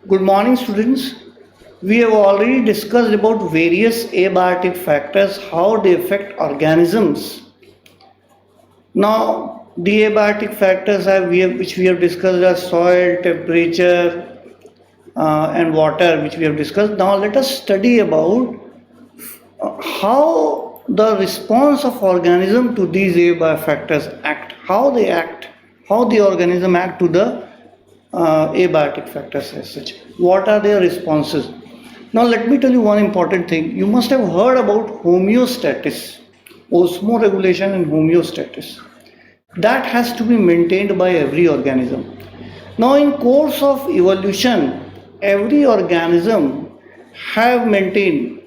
Good morning, students. We have already discussed about various abiotic factors, how they affect organisms. Now, the abiotic factors which we have discussed are soil, temperature, and water, which we have discussed. Now, let us study about how the response of organism to these abiotic factors act, how the organism act to the abiotic factors as such. What are their responses? Now, let me tell you one important thing. You must have heard about homeostasis, osmoregulation, and homeostasis. That has to be maintained by every organism. Now, in course of evolution, every organism have maintained,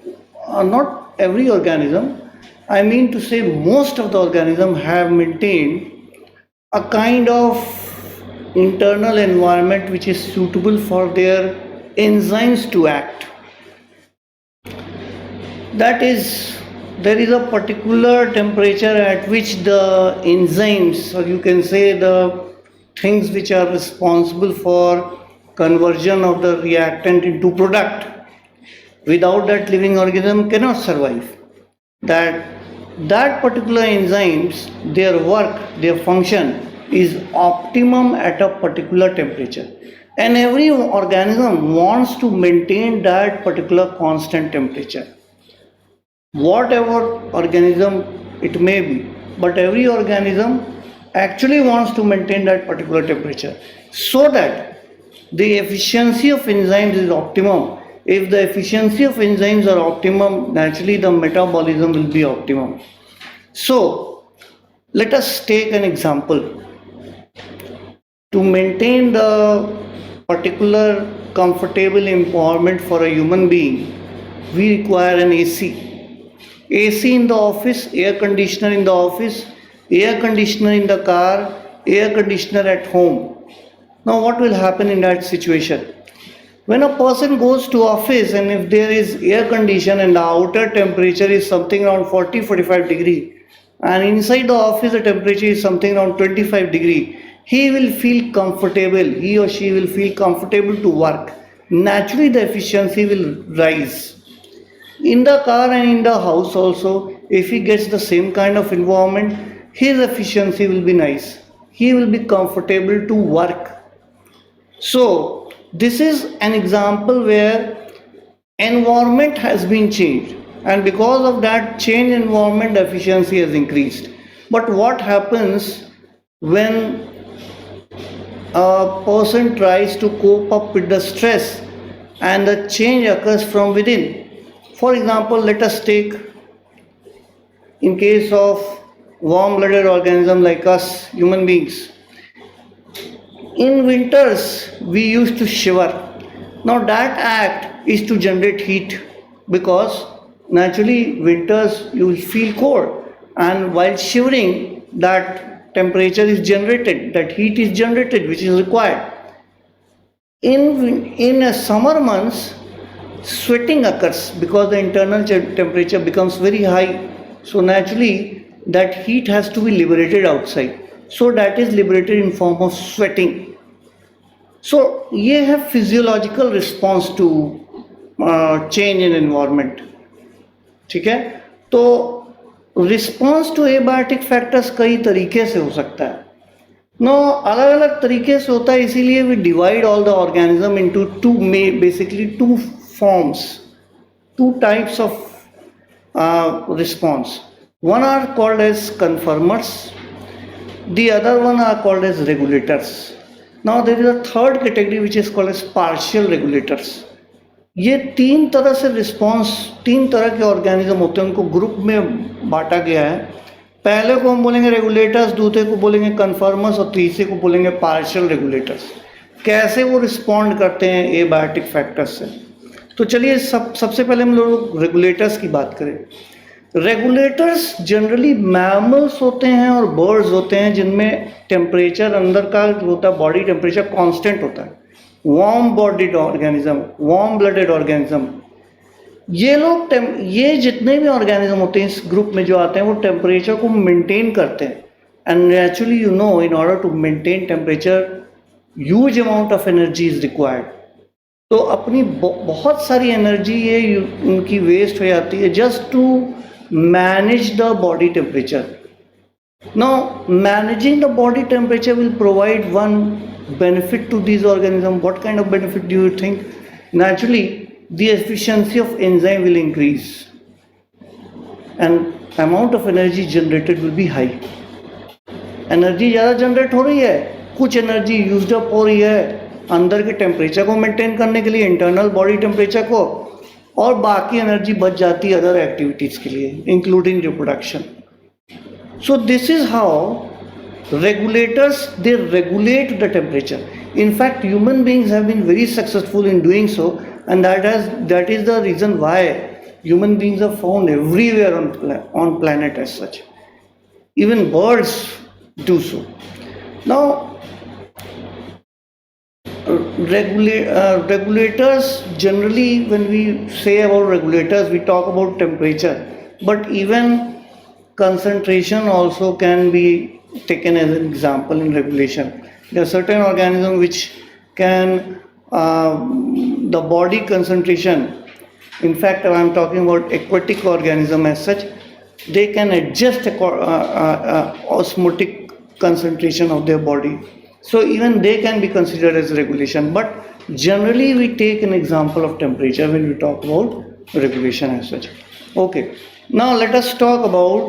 not every organism, I mean to say most of the organism have maintained a kind of internal environment which is suitable for their enzymes to act. That is, there is a particular temperature at which the enzymes, or you can say the things which are responsible for conversion of the reactant into product, without that living organism cannot survive. That particular enzymes, their work, their function is optimum at a particular temperature, and every organism wants to maintain that particular constant temperature, whatever organism it may be, but every organism actually wants to maintain that particular temperature so that the efficiency of enzymes is optimum. If the efficiency of enzymes are optimum, naturally the metabolism will be optimum. So let us take an example. To maintain the particular comfortable environment for a human being, we require an AC in the office, air conditioner in the office, air conditioner in the car, air conditioner at home. Now what will happen in that situation? When a person goes to office and if there is air condition and the outer temperature is something around 40-45 degree and inside the office the temperature is something around 25 degree, he will feel comfortable, he or she will feel comfortable to work. Naturally the efficiency will rise. In the car and in the house also, if he gets the same kind of environment, his efficiency will be nice. He will be comfortable to work. So this is an example where environment has been changed, and because of that change environment, efficiency has increased. But what happens when a person tries to cope up with the stress and the change occurs from within? For example, let us take in case of warm-blooded organism like us human beings. In winters we used to shiver. Now that act is to generate heat, because naturally winters you will feel cold, and while shivering that temperature is generated, that heat is generated which is required. In summer months, sweating occurs because the internal temperature becomes very high, so naturally that heat has to be liberated outside, so that is liberated in form of sweating. So ये है physiological response to change in environment. ठीक है, तो response to abiotic factors कई तरीके से हो सकता है. नो अलग अलग तरीके से होता है, इसीलिए we divide all the organism into basically two forms, two types of response. One are called as conformers, the other one are called as regulators. Now there is a third category which is called as partial regulators. ये तीन तरह से response, तीन तरह के organism होते हैं, उनको ग्रुप में बांटा गया है. पहले को हम बोलेंगे रेगुलेटर्स, दूसरे को बोलेंगे कन्फर्मर्स और तीसरे को बोलेंगे पार्शियल रेगुलेटर्स. कैसे वो रिस्पॉन्ड करते हैं एबायोटिक फैक्टर्स से? तो चलिए सबसे पहले हम लोग रेगुलेटर्स की बात करें. रेगुलेटर्स जनरली मैमल्स होते हैं और बर्ड्स होते हैं जिनमें टेम्परेचर अंदर का जो होता है बॉडी टेम्परेचर कांस्टेंट होता है. Warm bodied organism, warm blooded organism, ये जितने भी ऑर्गेनिज्म होते हैं इस ग्रुप में जो आते हैं वो टेम्परेचर को मेंटेन करते हैं. And naturally you know, in order to maintain temperature huge amount of energy is required. तो अपनी बहुत सारी एनर्जी ये उनकी वेस्ट हो जाती है just to manage the body temperature. Now, managing the body temperature will provide one benefit to these organisms. What kind of benefit do you think? Naturally, the efficiency of enzyme will increase and amount of energy generated will be high. Energy ज़्यादा generate हो रही है, कुछ energy used up हो रही है अंदर के टेम्परेचर को मेंटेन करने के लिए, इंटरनल बॉडी टेम्परेचर को, और बाकी एनर्जी बच जाती है अदर एक्टिविटीज़ के लिए including reproduction. So this is how regulators, they regulate the temperature. In fact, human beings have been very successful in doing so, and that is the reason why human beings are found everywhere on planet as such. Even birds do so. Now, regulators, generally when we say about regulators, we talk about temperature, but even concentration also can be taken as an example in regulation. There are certain organisms which can, the body concentration, in fact I am talking about aquatic organism as such, they can adjust osmotic concentration of their body. So even they can be considered as regulation. But generally we take an example of temperature when we talk about regulation as such. Okay. Now let us talk about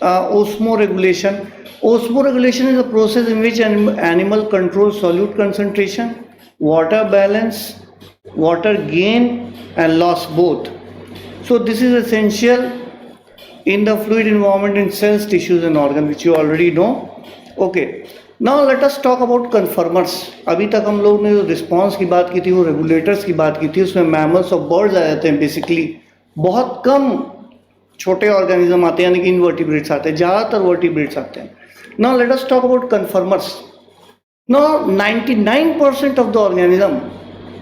osmoregulation. Osmoregulation is a process in which an animal controls solute concentration, water balance, water gain and loss both. So this is essential in the fluid environment in cells, tissues and organs, which you already know. Okay. Now let us talk about conformers. अभी तक हम लोग ने जो response की बात की थी वो रेगुलेटर्स की बात की थी, उसमें मैमल्स और बर्ड्स आ जाते हैं बेसिकली. बहुत कम छोटे ऑर्गेनिज्म आते हैं, यानी कि इनवर्टिब्रेट्स आते हैं, ज़्यादातर वर्टिब्रेट्स आते हैं. Now let us talk about conformers. Now 99% of the organism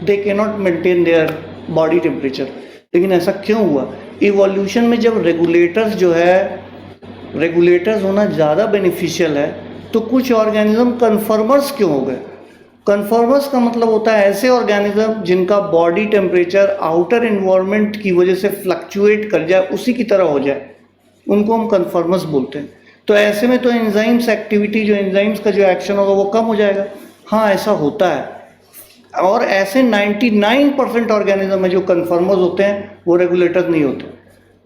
they can not maintain their body temperature. लेकिन ऐसा क्यों हुआ? इवोल्यूशन में जब रेगुलेटर्स जो है, रेगुलेटर्स होना ज़्यादा बेनिफिशियल है, तो कुछ ऑर्गेनिज्म कन्फर्मर्स क्यों हो गए? कन्फर्मर्स का मतलब होता है ऐसे ऑर्गेनिज्म जिनका बॉडी टेम्परेचर आउटर इन्वायरमेंट की वजह से फ्लक्चुएट कर जाए, उसी की तरह हो जाए, उनको हम कन्फर्मर्स बोलते हैं. तो ऐसे में तो एंजाइम्स एक्टिविटी, जो एंजाइम्स का जो एक्शन होगा वो कम हो जाएगा. हाँ, ऐसा होता है. और ऐसे 99% ऑर्गेनिज्म है जो कन्फर्मर्स होते हैं, वो रेगुलेटर्स नहीं होते.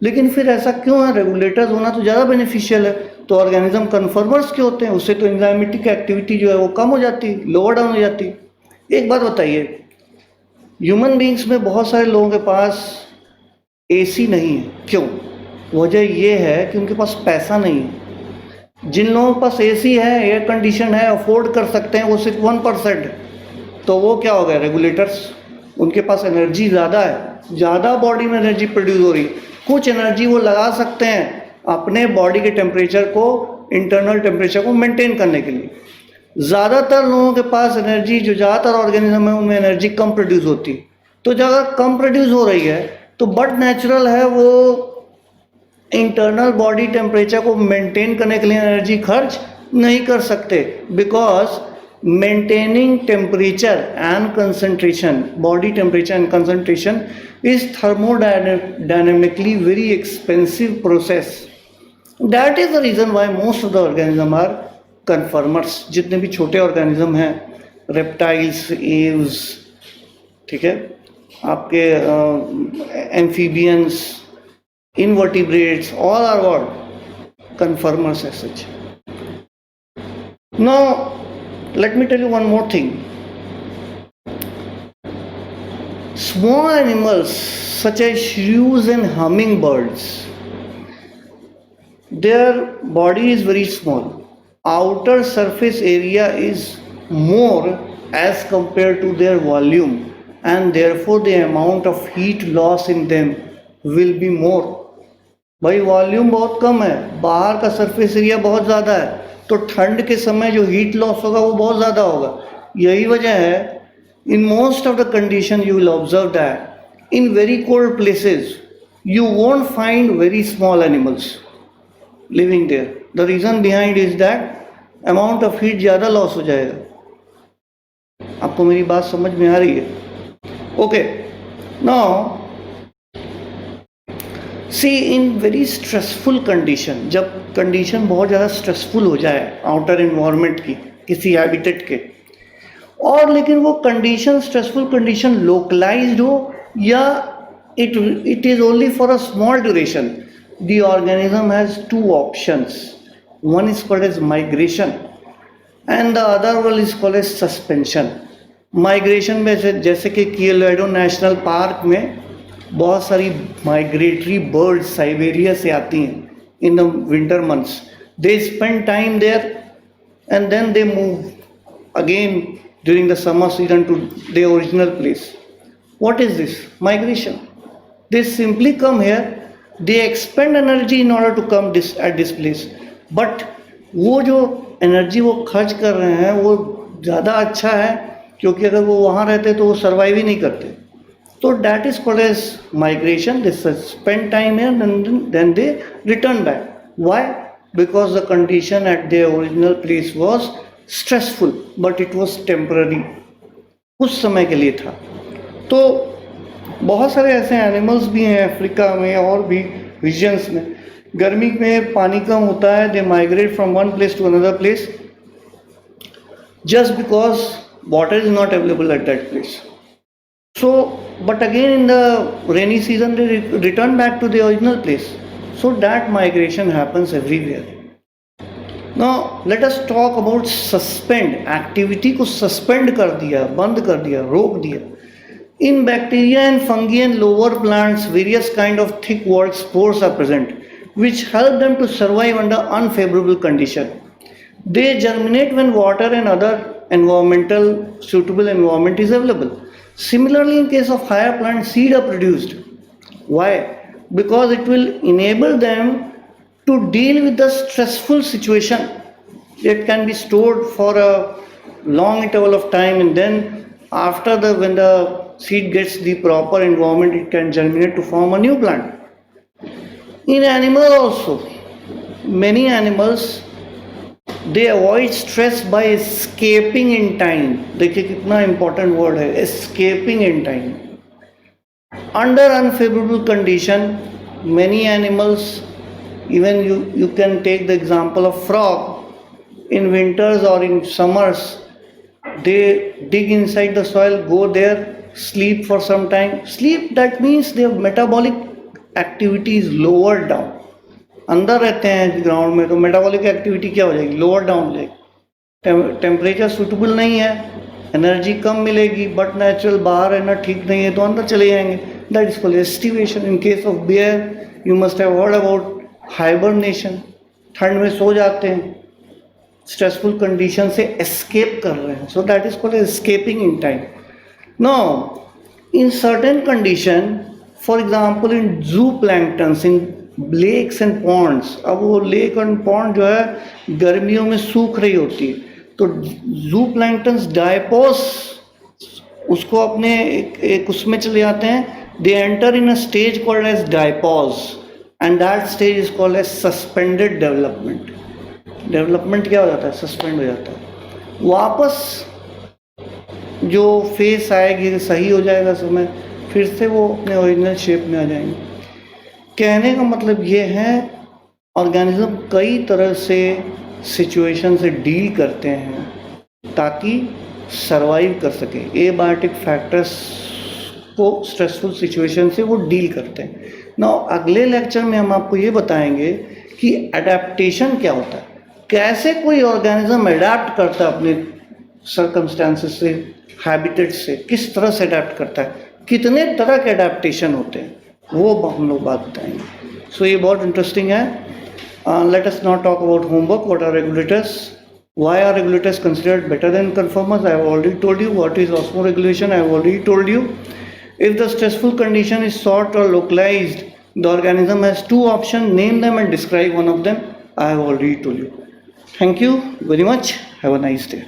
लेकिन फिर ऐसा क्यों है? रेगुलेटर्स होना तो ज़्यादा बेनिफिशियल है, तो ऑर्गेनिज्म कन्फर्मर्स क्यों होते हैं? उससे तो एंजाइमेटिक एक्टिविटी जो है वो कम हो जाती है, लोअर डाउन हो जाती है. एक बात बताइए, ह्यूमन बींग्स में बहुत सारे लोगों के पास एसी नहीं है. क्यों? वजह ये है कि उनके पास पैसा नहीं है. जिन लोगों के पास एसी है, एयर कंडीशन है, अफोर्ड कर सकते हैं, वो सिर्फ 1%. तो वो क्या हो गया? रेगुलेटर्स. उनके पास एनर्जी ज़्यादा है, ज़्यादा बॉडी में एनर्जी प्रोड्यूस हो रही है, कुछ एनर्जी वो लगा सकते हैं अपने बॉडी के टेम्परेचर को, इंटरनल टेम्परेचर को मेंटेन करने के लिए. ज़्यादातर लोगों के पास एनर्जी, जो ज़्यादातर ऑर्गेनिज्म है उनमें एनर्जी कम प्रोड्यूस होती है. तो जब अगर कम प्रोड्यूस हो रही है तो बट नेचुरल है वो इंटरनल बॉडी टेम्परेचर को मेंटेन करने के लिए एनर्जी खर्च नहीं कर सकते, because maintaining temperature and concentration, body temperature and concentration is thermodynamically very expensive process. That is the reason why most of the organisms are conformers. जितने भी छोटे ऑर्गेनिज्म हैं, रेप्टाइल्स, एव्स, ठीक है, आपके amphibians, invertebrates, all are what? Conformers as such. Now let me tell you one more thing. Small animals such as shrews and hummingbirds, their body is very small. Outer surface area is more as compared to their volume, and therefore the amount of heat loss in them will be more. भाई volume बहुत कम है, बाहर का surface area बहुत ज़्यादा है, तो ठंड के समय जो हीट लॉस होगा वो बहुत ज़्यादा होगा. यही वजह है, in most of the condition you will observe that in very cold places you won't find very small animals living there. The reason behind is that amount of heat ज़्यादा loss हो जाएगा. आपको मेरी बात समझ में आ रही है? Okay, now see in very stressful condition, जब कंडीशन बहुत ज़्यादा स्ट्रेसफुल हो जाए आउटर इन्वायरमेंट की, किसी हैबिटेट के, और लेकिन वो कंडीशन स्ट्रेसफुल कंडीशन लोकलाइज्ड हो या it is only for a small duration, the organism has two options. One is called as migration and the other one is called as suspension. Migration में जैसे कि कियोलोडो national park में बहुत सारी migratory birds Siberia से आती हैं in the winter months. They spend time there and then they move again during the summer season to their original place. What is this? Migration. They simply come here, they expend energy in order to come at this place. But वो जो energy वो खर्च कर रहे हैं वो ज़्यादा अच्छा है, क्योंकि अगर वो वहाँ रहते तो वो सर्वाइव ही नहीं करते. तो that is called as migration. They spend time here and then they return back. Why? Because the condition at their original place was stressful but it was temporary, कुछ समय के लिए था. तो बहुत सारे ऐसे एनिमल्स भी हैं अफ्रीका में और भी रीजन्स में. गर्मी में पानी कम होता है, they migrate from one place to another place just because water is not available at that place. So but again in the rainy season they return back to the original place. So that migration happens everywhere. Now let us talk about suspend activity. को suspend कर दिया, बंद कर दिया, रोक दिया. In bacteria and fungi and lower plants, various kind of thick walled spores are present, which help them to survive under unfavorable condition. They germinate when water and other environmental suitable environment is available. Similarly, in case of higher plants, seed are produced. Why? Because it will enable them to deal with the stressful situation. It can be stored for a long interval of time, and then after when the seed gets the proper environment, it can germinate to form a new plant. In animals also, many animals they avoid stress by escaping in time. देखिए कितना important word है, escaping in time. Under unfavorable condition, many animals, even you can take the example of frog. In winters or in summers, they dig inside the soil, go there, sleep for some time. Sleep, that means their metabolic activity is lowered down. अंदर रहते हैं ground में तो metabolic activity क्या हो जाएगी, lower down जाएगी. Temperature suitable नहीं है, एनर्जी कम मिलेगी, बट नेचुरल बाहर रहना ठीक नहीं है तो अंदर चले जाएंगे. That is called aestivation. In case of bear you must have heard about hibernation. ठंड में सो जाते हैं, स्ट्रेसफुल कंडीशन से एस्केप कर रहे हैं. So that is called escaping in time. Now in certain condition, for example in zooplanktons, in lakes and ponds. अब वो लेक एंड पॉन्ड जो है गर्मियों में सूख रही होती है, तो जू प्लैंक्टन्स डायपोस उसको अपने एक उसमें चले जाते हैं. They enter in a stage called as diapause and that stage is called as suspended development. Development क्या हो जाता है, सस्पेंड हो जाता है. वापस जो फेस आएगी, सही हो जाएगा समय, फिर से वो अपने ओरिजिनल शेप में आ जाएंगे. कहने का मतलब ये है ऑर्गेनिज्म कई तरह से सिचुएशन से डील करते हैं ताकि सरवाइव कर सके. एबायोटिक फैक्टर्स को स्ट्रेसफुल सिचुएशन से वो डील करते हैं. नाउ अगले लेक्चर में हम आपको ये बताएंगे कि अडेप्टेशन क्या होता है, कैसे कोई ऑर्गेनिज्म अडेप्ट करता है अपने सर्कमस्टेंसेस से, हैबिटेट से, किस तरह से अडेप्ट करता है, कितने तरह के अडेप्टेशन होते हैं, वो हम लोग बात बताएंगे. सो ये बहुत इंटरेस्टिंग है. Let us now talk about homework. What are regulators? Why are regulators considered better than conformers? I have already told you. What is osmoregulation? I have already told you. If the stressful condition is short or localized, the organism has two options. Name them and describe one of them. I have already told you. Thank you very much. Have a nice day.